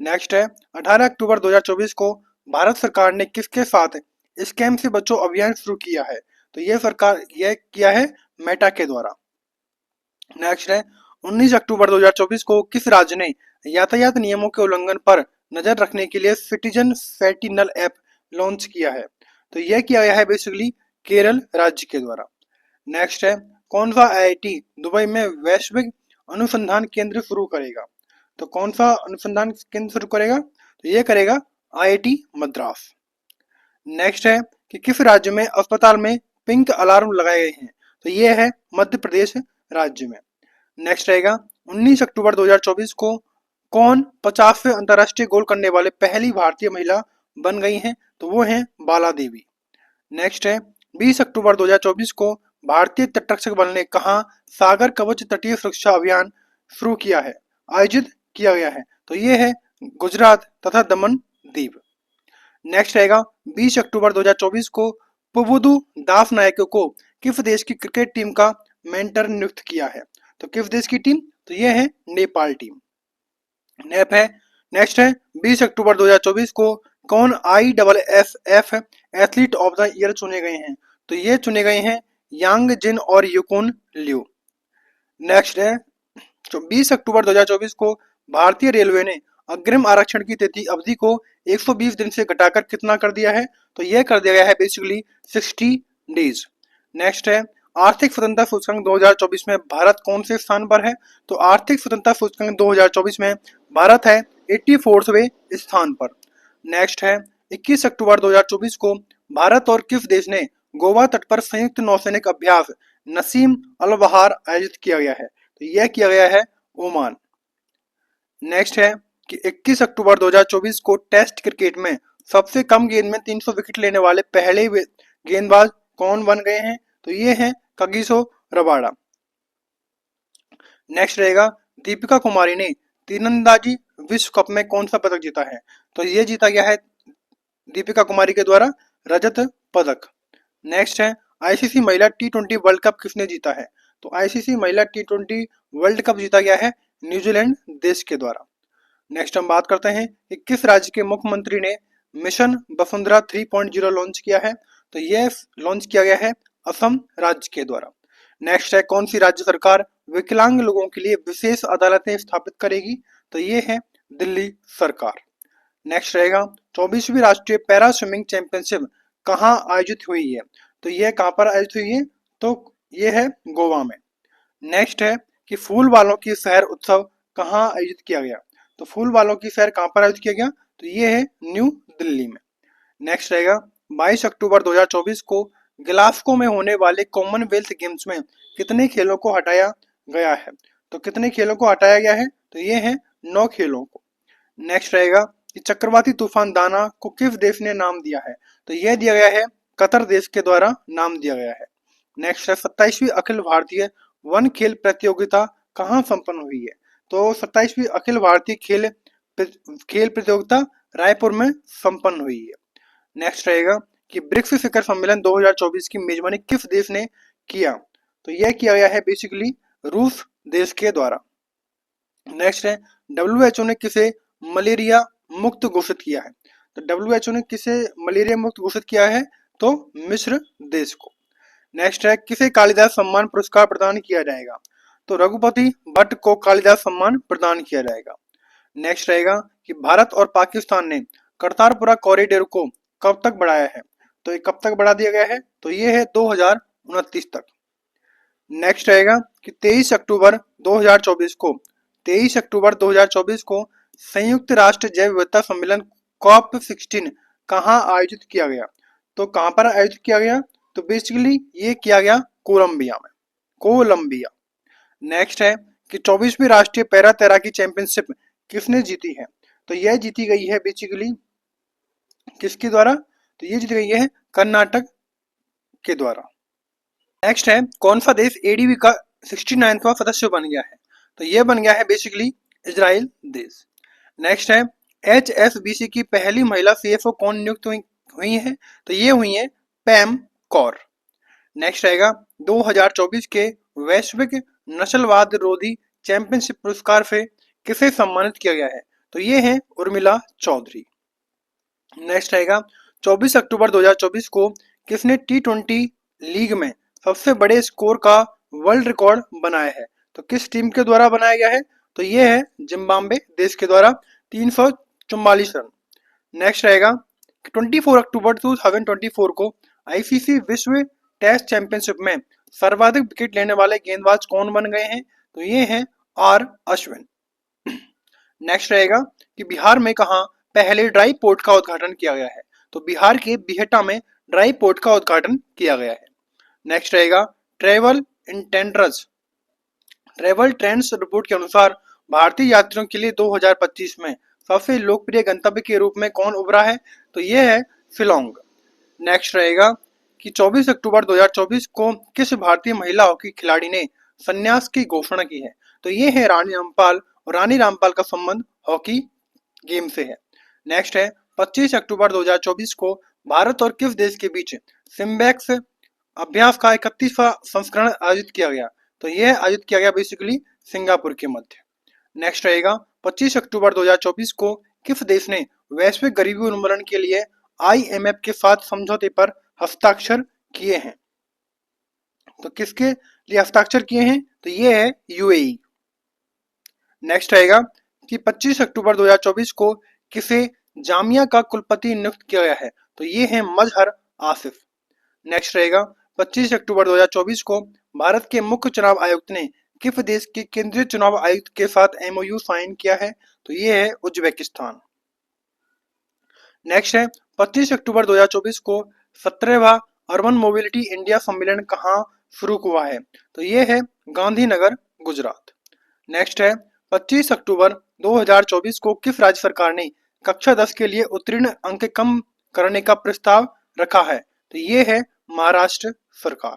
S1: नेक्स्ट है 18 अक्टूबर 2024 को भारत सरकार ने किसके साथ स्कैम से बचो अभियान शुरू किया है? तो यह किया है मेटा के द्वारा। नेक्स्ट है 19 अक्टूबर 2024 को किस राज्य ने यातायात नियमों के उल्लंघन पर नजर रखने के लिए सिटीजन सेंटिनल ऐप लॉन्च किया है? तो यह किया गया है बेसिकली केरल राज्य के द्वारा। नेक्स्ट है कौन सा आईआईटी दुबई में वैश्विक अनुसंधान केंद्र शुरू करेगा? तो कौन सा अनुसंधान केंद्र शुरू करेगा? तो यह करेगा आईआईटी मद्रास। नेक्स्ट है कि किस राज्य में अस्पताल में पिंक अलार्म लगाए गए हैं? तो यह है मध्य प्रदेश राज्य में। नेक्स्ट रहेगा 19 अक्टूबर 2024 को कौन 50वें अंतरराष्ट्रीय गोल करने वाले पहली भारतीय महिला बन गई हैं? तो वो हैं बाला देवी। नेक्स्ट है 20 अक्टूबर 2024 को भारतीय तटरक्षक बल ने कहाँ सागर कवच तटीय सुरक्षा अभियान शुरू किया है, आयोजित किया गया है? तो ये है गुजरात तथा दमन दीव। नेक्स्ट रहेगा 20 अक्टूबर 2024 को पुबुदु दास नायक को किस देश की क्रिकेट टीम का मेंटर नियुक्त किया है? तो किस देश की टीम? तो ये है नेपाल टीम। नेप है। नेक्स्ट है 20 अक्टूबर 2024 को कौन ISSF athlete of the year चुने गए हैं? तो ये चुने गए हैं यांग जिन और युकुन लियू। नेक्स्ट है 20 अक्टूबर 2024 को भारतीय रेलवे ने अग्रिम आरक्षण की तिथि अवधि को 120 दिन से घटाकर कितना कर दिया है? तो यह कर दिया गया है बेसिकली 60 डेज। नेक्स्ट है आर्थिक स्वतंत्रता सूचकांक 2024 में भारत कौन से स्थान पर है? तो आर्थिक स्वतंत्रता सूचकांक 2024 में भारत है 84वें स्थान पर। नेक्स्ट है 21 अक्टूबर 2024 को भारत और किस देश ने गोवा तट पर संयुक्त नौसैनिक अभ्यास नसीम अल बहार आयोजित किया गया है? तो यह किया गया है ओमान। नेक्स्ट है कि 21 अक्टूबर 2024 को टेस्ट क्रिकेट में सबसे कम गेंद में 300 विकेट लेने वाले पहले गेंदबाज कौन बन गए हैं? तो ये हैं कगिसो रबाडा। नेक्स्ट रहेगा दीपिका कुमारी ने तीरंदाजी विश्व कप में कौन सा पदक जीता है? तो ये जीता गया है दीपिका कुमारी के द्वारा रजत पदक। नेक्स्ट है आईसीसी महिला T20 वर्ल्ड कप किसने जीता है? तो आईसीसी महिला T20 वर्ल्ड कप जीता गया है न्यूजीलैंड देश के द्वारा। नेक्स्ट हम बात करते हैं कि किस राज्य के मुख्यमंत्री ने मिशन वसुंधरा 3.0 लॉन्च किया है? तो यह लॉन्च किया गया है असम राज्य के द्वारा। नेक्स्ट है कौन सी राज्य सरकार विकलांग लोगों के लिए विशेष अदालतें स्थापित करेगी? तो ये है दिल्ली सरकार। नेक्स्ट रहेगा 24वीं राष्ट्रीय पैरा स्विमिंग चैंपियनशिप कहाँ आयोजित हुई है? तो यह कहाँ पर आयोजित हुई है? तो ये है गोवा में। नेक्स्ट है कि फूल वालों की शहर उत्सव कहाँ आयोजित किया गया? तो फूल वालों की शहर कहाँ पर आयोजित किया गया? तो ये है न्यू दिल्ली में। नेक्स्ट रहेगा 22 अक्टूबर 2024 को ग्लासगो में होने वाले कॉमनवेल्थ गेम्स में कितने खेलों को हटाया गया है? तो कितने खेलों को हटाया गया है? तो ये है 9 खेलों को। नेक्स्ट रहेगा कि चक्रवाती तूफान दाना को किस देश ने नाम दिया है? तो यह दिया गया है कतर देश के द्वारा नाम दिया गया है। नेक्स्ट है 27वीं अखिल भारतीय वन खेल प्रतियोगिता कहाँ संपन्न हुई है? तो 27वीं अखिल भारतीय खेल प्रतियोगिता रायपुर में संपन्न हुई है। नेक्स्ट रहेगा कि ब्रिक्स शिखर सम्मेलन 2024 की मेजबानी किस देश ने किया? तो यह किया गया है बेसिकली रूस देश के द्वारा। नेक्स्ट है WHO ने किसे मलेरिया मुक्त घोषित किया है? तो WHO ने किसे मलेरिया मुक्त घोषित किया है? तो मिस्र देश को। नेक्स्ट है किसे कालिदास सम्मान पुरस्कार प्रदान किया जाएगा? तो रघुपति भट्ट को कालिदास सम्मान प्रदान किया जाएगा। नेक्स्ट रहेगा कि भारत और पाकिस्तान ने करतारपुरा कॉरिडोर को कब तक बढ़ाया है? तो ये कब तक बढ़ा दिया गया है? तो ये है 2029 तक। नेक्स्ट रहेगा कि 23 अक्टूबर 2024 को संयुक्त राष्ट्र जैव विविधता सम्मेलन COP16 कहाँ आयोजित किया गया? तो कहाँ पर आयोजित किया गया? तो बेसिकली ये किया गया कोलंबिया में, कोलंबिया। नेक्स्ट है कि 24वीं राष्ट्रीय पैरा तैराकी चैंपियनशिप किसने जीती है? तो यह जीती गई है बेसिकली किसके द्वारा? तो ये जीती गई है कर्नाटक के द्वारा। नेक्स्ट है कौन सा देश एडीबी का 69वां सदस्य बन गया है? तो यह बन गया है बेसिकली इजराइल देश। नेक्स्ट है HSBC की पहली महिला CFO कौन नियुक्त हुई है? तो ये हुई है पैम कौर। नेक्स्ट रहेगा 2024 के वैश्विक नस्लवाद विरोधी चैंपियनशिप पुरस्कार से किसे सम्मानित किया गया है? तो ये है उर्मिला चौधरी। नेक्स्ट रहेगा 24 अक्टूबर 2024 को किसने T20 लीग में सबसे बड़े स्कोर का वर्ल्ड रिकॉर्ड बनाया है? तो किस टीम के द्वारा बनाया गया है? तो ये है जिम्बाब्वे देश के द्वारा 344 रन। नेक्स्ट रहेगा 24 अक्टूबर 2024 को आईसीसी विश्व टेस्ट चैंपियनशिप में सर्वाधिक विकेट लेने वाले गेंदबाज कौन बन गए हैं? तो ये हैं आर अश्विन। नेक्स्ट रहेगा कि बिहार में कहाँ पहले ड्राई पोर्ट का उद्घाटन किया गया है? तो बिहार के बिहटा में ड्राई पोर्ट का उद्घाटन किया गया है। नेक्स्ट रहेगा ट्रेवल ट्रेंड्स रिपोर्ट के अनुसार भारतीय यात्रियों के लिए 2025 में सबसे लोकप्रिय गंतव्य के रूप में कौन उभरा है? तो यह है शिलोंग। नेक्स्ट रहेगा कि 24 अक्टूबर 2024 को किस भारतीय महिला हॉकी खिलाड़ी ने संन्यास की घोषणा की है? तो ये है रानी रामपाल, और रानी रामपाल का संबंध हॉकी गेम से है। नेक्स्ट है 25 अक्टूबर 2024 को भारत और किस देश के बीच सिम्बैक्स अभ्यास का 31वां संस्करण आयोजित किया गया? तो यह आयोजित किया गया बेसिकली सिंगापुर के मध्य। नेक्स्ट रहेगा 25 अक्टूबर 2024 को किस देश ने वैश्विक गरीबी उन्मूलन के लिए IMF के साथ समझौते पर हस्ताक्षर किए हैं? तो किसके लिए हस्ताक्षर किए हैं? तो ये है UAE। नेक्स्ट रहेगा कि 25 अक्टूबर 2024 को किसे जामिया का कुलपति नियुक्त किया गया है? तो ये है मजहर आसिफ। नेक्स्ट रहेगा 25 अक्टूबर 2024 को भारत के मुख्य चुनाव आयुक्त ने किस देश के केंद्रीय चुनाव आयुक्त के साथ MOU साइन किया है? तो ये है उज्बेकिस्तान। नेक्स्ट है 25 अक्टूबर 2024 को 17वां अर्बन मोबिलिटी इंडिया सम्मेलन कहाँ शुरू हुआ है? तो ये है गांधीनगर, गुजरात। नेक्स्ट है 25 अक्टूबर 2024 को किस राज्य सरकार ने कक्षा 10 के लिए उत्तीर्ण अंक कम करने का प्रस्ताव रखा है? तो ये है महाराष्ट्र सरकार।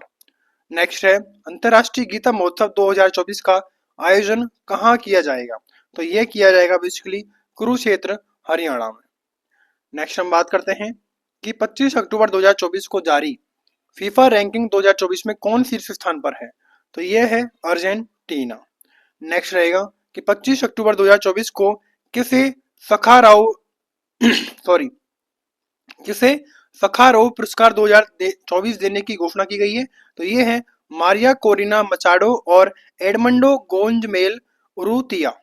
S1: नेक्स्ट है अंतर्राष्ट्रीय गीता महोत्सव 2024 का आयोजन कहाँ किया जाएगा? तो ये किया जाएगा बेसिकली कुरुक्षेत्र, हरियाणा में। नेक्स्ट हम बात करते हैं कि 25 अक्टूबर 2024 को जारी फीफा रैंकिंग 2024 में कौन शीर्ष स्थान पर है? तो ये है अर्जेंटीना। नेक्स्ट रहेगा कि 25 अक्टूबर 2024 को किसे सखाराव सॉरी किसे सखारोव पुरस्कार 2024 देने की घोषणा की गई है? तो ये है मारिया कोरिना मचाडो और एडमंडो गोंजमेल उरुतिया।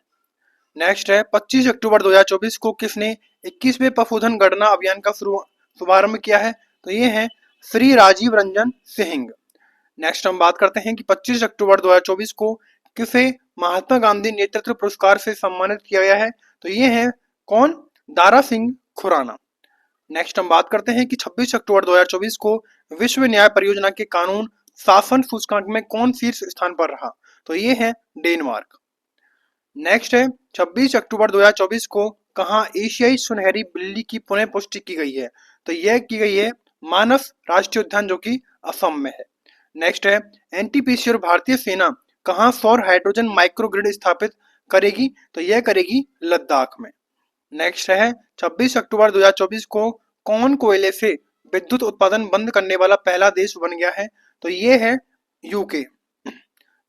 S1: नेक्स्ट है 25 अक्टूबर 2024 को किसने 21वें पशुधन गणना अभियान का शुभारंभ किया है? तो ये है श्री राजीव रंजन सिंह। नेक्स्ट हम बात करते हैं कि 25 अक्टूबर 2024 को किसे महात्मा गांधी नेतृत्व पुरस्कार से सम्मानित किया गया है? तो ये है कौन? दारा सिंह खुराना। नेक्स्ट हम बात करते हैं कि 26 अक्टूबर 2024 को विश्व न्याय परियोजना के कानून शासन सूचकांक में कौन शीर्ष स्थान पर रहा? तो ये है डेनमार्क। नेक्स्ट है 26 अक्टूबर 2024 को कहाँ एशियाई सुनहरी बिल्ली की पुनः पुष्टि की गई है? तो यह की गई है मानस राष्ट्रीय उद्यान जो कि असम में है। नेक्स्ट है NTPC और भारतीय सेना कहाँ सौर हाइड्रोजन माइक्रोग्रिड स्थापित करेगी? तो यह करेगी लद्दाख में। नेक्स्ट है 26 अक्टूबर 2024 को कौन कोयले से विद्युत उत्पादन बंद करने वाला पहला देश बन गया है? तो ये है UK।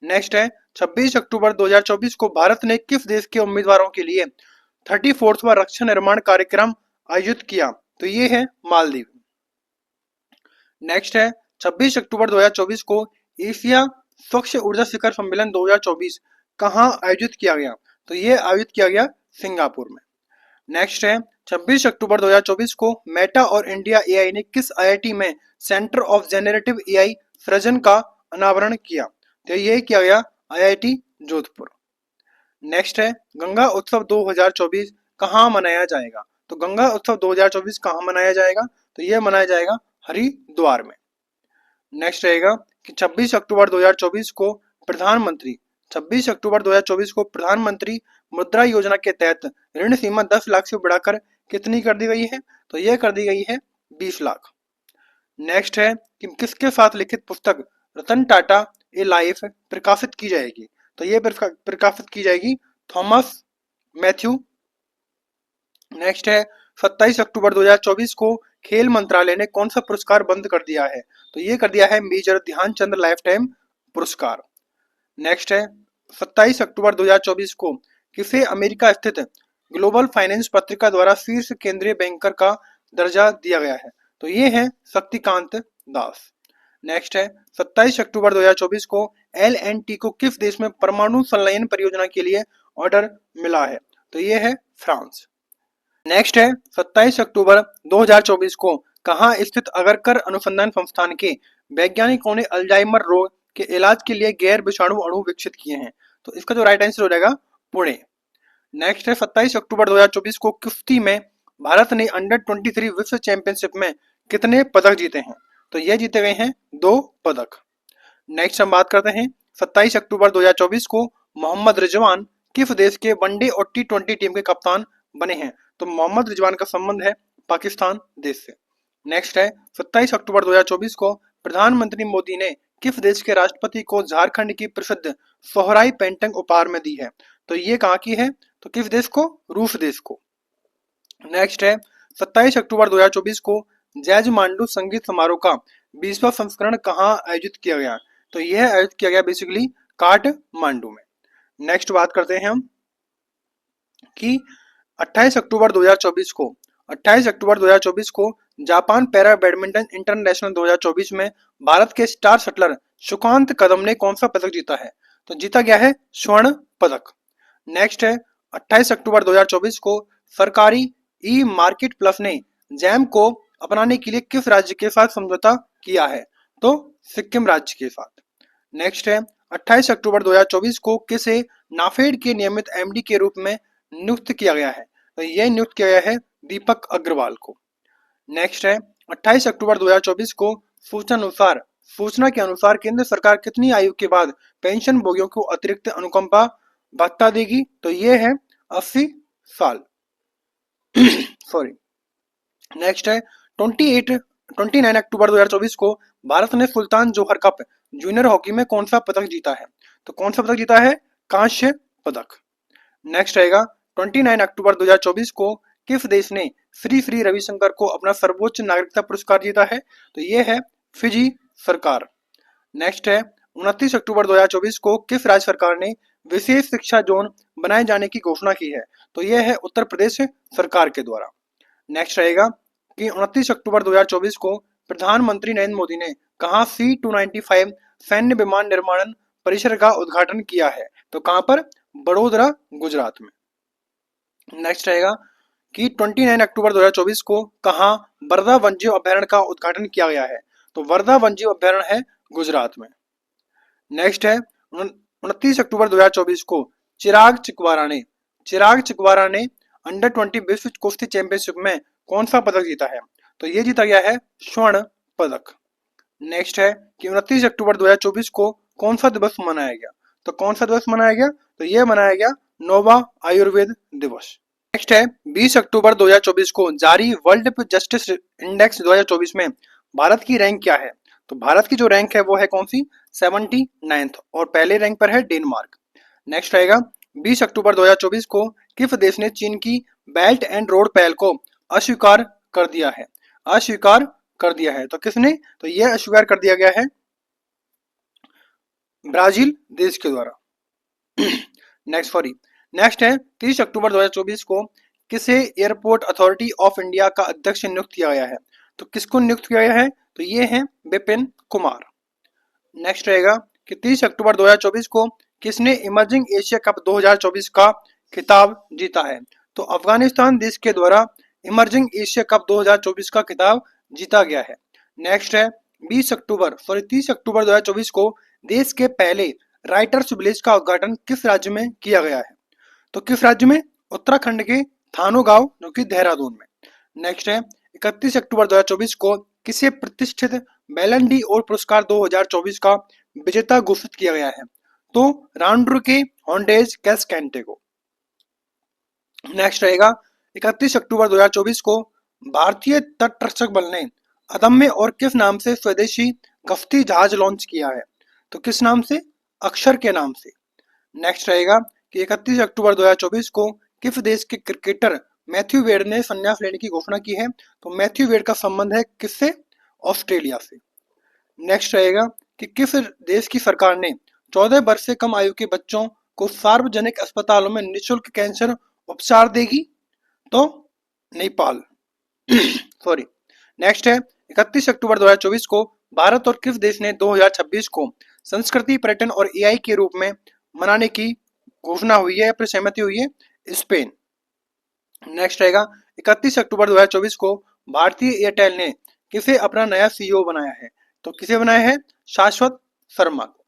S1: नेक्स्ट है 26 अक्टूबर 2024 को भारत ने किस देश के उम्मीदवारों के लिए 34वां रक्षा निर्माण कार्यक्रम आयोजित किया? तो ये है मालदीव। नेक्स्ट है 26 अक्टूबर 2024 को एशिया स्वच्छ ऊर्जा शिखर सम्मेलन 2024 कहाँ आयोजित किया गया? तो ये आयोजित किया गया सिंगापुर में। नेक्स्ट है 26 अक्टूबर 2024 को मेटा और इंडिया AI ने किस IIT में सेंटर ऑफ जेनरेटिव AI सृजन का अनावरण किया? तो ये किया गया IIT जोधपुर। नेक्स्ट है गंगा उत्सव 2024 कहाँ मनाया जाएगा? तो गंगा उत्सव 2024 कहाँ मनाया जाएगा? तो ये मनाया जाएगा हरिद्वार में। नेक्स्ट रहेगा कि 26 अक्टूबर 2024 को प्रधानमंत्री 26 अक्टूबर 2024 को प्रधानमंत्री मुद्रा योजना के तहत ऋण सीमा 10 लाख से बढ़ाकर कितनी कर दी गई है? तो यह कर दी गई है 20 लाख। नेक्स्ट है कि किसके साथ लिखित पुस्तक रतन टाटा ए लाइफ प्रकाशित की जाएगी? तो ये प्रकाशित की जाएगी थॉमस मैथ्यू। नेक्स्ट है 27 अक्टूबर 2024 को खेल मंत्रालय ने कौन सा पुरस्कार बंद कर दिया है? तो ये कर दिया है मेजर ध्यानचंद लाइफ टाइम पुरस्कार। नेक्स्ट है 27 अक्टूबर 2024 को किसे अमेरिका स्थित ग्लोबल फाइनेंस पत्रिका द्वारा शीर्ष केंद्रीय बैंकर का दर्जा दिया गया है? तो ये है शक्तिकांत दास। नेक्स्ट है 27 अक्टूबर 2024 को L&T को किस देश में परमाणु संलयन परियोजना के लिए ऑर्डर मिला है? तो ये है फ्रांस। नेक्स्ट है 27 अक्टूबर 2024 को कहाँ स्थित अगरकर अनुसंधान संस्थान के वैज्ञानिकों ने अल्जाइमर रोग के इलाज के लिए गैर विषाणु अणु विकसित किए हैं? तो इसका जो राइट आंसर हो जाएगा पुणे। नेक्स्ट है 27 अक्टूबर 2024 को कुश्ती में भारत ने अंडर 23 विश्व चैंपियनशिप में कितने पदक जीते हैं? तो ये जीते गए हैं 2 पदक। नेक्स्ट हम बात करते हैं 27 अक्टूबर 2024 को मोहम्मद रिजवान किस देश के वनडे और T20 टीम के कप्तान बने हैं? तो मोहम्मद रिजवान का संबंध है पाकिस्तान देश से। नेक्स्ट है 27 अक्टूबर 2024 को प्रधानमंत्री मोदी ने किस देश के राष्ट्रपति को झारखंड की प्रसिद्ध सोहराई पेंटिंग उपहार में दी है? तो ये कहाँ की है? तो किस देश को? रूस देश को। नेक्स्ट है 27 अक्टूबर 2024 को जैज मांडू संगीत समारोह का 20वां संस्करण कहाँ आयोजित किया गया? तो यह आयोजित किया गया बेसिकली काठमांडू में। नेक्स्ट बात करते हैं हम कि 28 अक्टूबर 2024 को 28 अक्टूबर 2024 को जापान पैरा बैडमिंटन इंटरनेशनल 2024 में भारत के स्टार शटलर सुकांत कदम ने कौन सा पदक जीता है? तो जीता गया है स्वर्ण पदक। नेक्स्ट है 28 अक्टूबर 2024 को सरकारी ई मार्केट प्लस ने जैम को अपनाने के लिए किस राज्य के साथ समझौता किया है? तो सिक्किम राज्य के साथ। नेक्स्ट है 28 अक्टूबर 2024 को किसे नाफेड के नियमित एमडी के रूप में नियुक्त किया गया है? तो यह नियुक्त किया गया है दीपक अग्रवाल को। नेक्स्ट है 28 अक्टूबर 2024 को सूचना के अनुसार केंद्र सरकार कितनी आयु के बाद पेंशन भोगियों को अतिरिक्त अनुकंपा भत्ता देगी? तो ये है 80 साल। सॉरी। नेक्स्ट है 29 अक्टूबर 2024 को भारत ने सुल्तान जोहर कप जूनियर हॉकी में कौन सा पदक जीता है? तो कौन सा पदक जीता है? कांस्य पदक। नेक्स्ट रहेगा 29 अक्टूबर 2024 को किस देश ने श्री श्री रविशंकर को अपना सर्वोच्च नागरिकता पुरस्कार जीता है? तो ये है फिजी सरकार। नेक्स्ट है 29 अक्टूबर 2024 को किस राज्य सरकार ने विशेष शिक्षा जोन बनाए जाने की घोषणा की है? तो यह है उत्तर प्रदेश सरकार के द्वारा। नेक्स्ट रहेगा कि 29 अक्टूबर 2024 को प्रधानमंत्री नरेंद्र मोदी ने कहा C-295 सैन्य विमान निर्माण परिसर का उद्घाटन किया है? तो कहां पर? बड़ोदरा गुजरात में। नेक्स्ट रहेगा कि 29 अक्टूबर 2024 को कहां वर्धा वन्यजीव अभ्यारण्य का उद्घाटन किया गया है? तो वर्धा वन्यजीव अभ्यारण्य है गुजरात में। नेक्स्ट है 29 अक्टूबर 2024 को चिराग चिकवारा ने अंडर 20 विश्व कुश्ती चैंपियनशिप में कौन सा पदक जीता है? तो ये जीता गया है स्वर्ण पदक। नेक्स्ट है कि 29 अक्टूबर 2024 को कौन सा दिवस मनाया गया? तो कौन सा दिवस मनाया गया? तो यह मनाया गया नोवा आयुर्वेद दिवस। नेक्स्ट है 20 अक्टूबर 2024 को जारी वर्ल्ड जस्टिस इंडेक्स 2024 में भारत की रैंक क्या है? तो भारत की जो रैंक है वो है कौन सी? 79th और पहले रैंक पर है डेनमार्क। नेक्स्ट रहेगा 20 अक्टूबर 2024 को किस देश ने चीन की बेल्ट एंड रोड पहल को अस्वीकार कर दिया है? अस्वीकार कर दिया है। तो किसने? तो यह अस्वीकार कर दिया गया है ब्राजील देश के द्वारा। नेक्स्ट है 30 अक्टूबर 2024 को किसे एयरपोर्ट अथॉरिटी ऑफ इंडिया का अध्यक्ष नियुक्त किया गया है? तो किसको नियुक्त किया गया है? तो ये है विपिन कुमार। नेक्स्ट रहेगा कि 30 अक्टूबर 2024 को किसने इमर्जिंग एशिया कप 2024 का खिताब जीता है? तो अफगानिस्तान देश के द्वारा इमर्जिंग एशिया कप 2024 का खिताब जीता गया है। नेक्स्ट है 30 अक्टूबर 2024 को देश के पहले राइटर्स विलेज का उद्घाटन किस राज्य में किया गया है? तो किस राज्य में? उत्तराखंड के थानो गांव जो कि देहरादून में। नेक्स्ट है 31 अक्टूबर 2024 को किसे प्रतिष्ठित बैलन डी और पुरस्कार 2024 का विजेता घोषित किया गया है? तो राउंडर के हॉन्डेज कैसकेंटे को। नेक्स्ट रहेगा 31 अक्टूबर 2024 को भारतीय तटरक्षक बल ने अदम्य और किस नाम से स्वदेशी गश्ती जहाज लॉन्च किया है? तो किस नाम से? अक्षर के नाम से। नेक्स्ट रहेगा कि 31 अक्टूबर 2024 को किस देश के क्रिकेटर मैथ्यू वेड ने संन्यास लेने की घोषणा की है? तो मैथ्यू वेड का संबंध है किससे? ऑस्ट्रेलिया से। नेक्स्ट रहेगा कि किस देश की सरकार ने 14 वर्ष से कम आयु के बच्चों को सार्वजनिक अस्पतालों में निःशुल्क कैंसर उपचार देगी? तो नेपाल। सॉरी। नेक्स्ट है 31 अक्टूबर 2024 को भारत और किस देश ने 2026 को संस्कृति पर्यटन और एआई के रूप में मनाने की घोषणा हुई है या फिर सहमति हुई है? स्पेन। नेक्स्ट रहेगा 31 अक्टूबर 2024 को भारतीय एयरटेल ने किसे अपना नया सीईओ बनाया है? तो किसे बनाया है? शाश्वत शर्मा को।